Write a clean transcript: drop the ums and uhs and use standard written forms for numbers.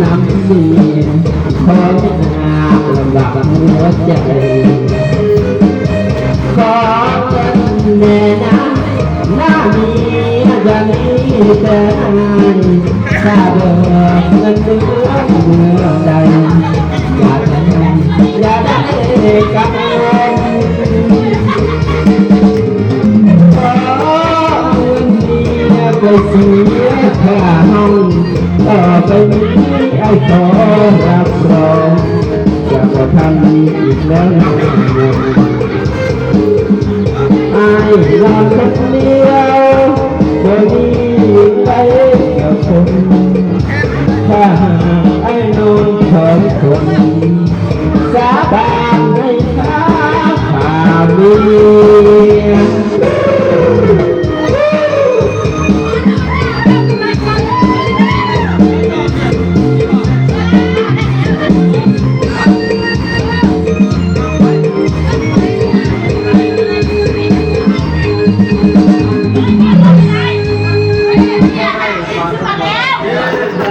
น้ำดีขอนาลำบากหัวใจขอเป็นแม่น้ำหน้ามีจะมีแต่ถ้าเดินเงินเดือนเมื่อใดอย่าได้กังวลขอเงินเมียไปเสียค่าห้องต่อไปนี้ไอ้ขอรับรองจะบ่ทำอีกแล้วไอ้รอคนนี้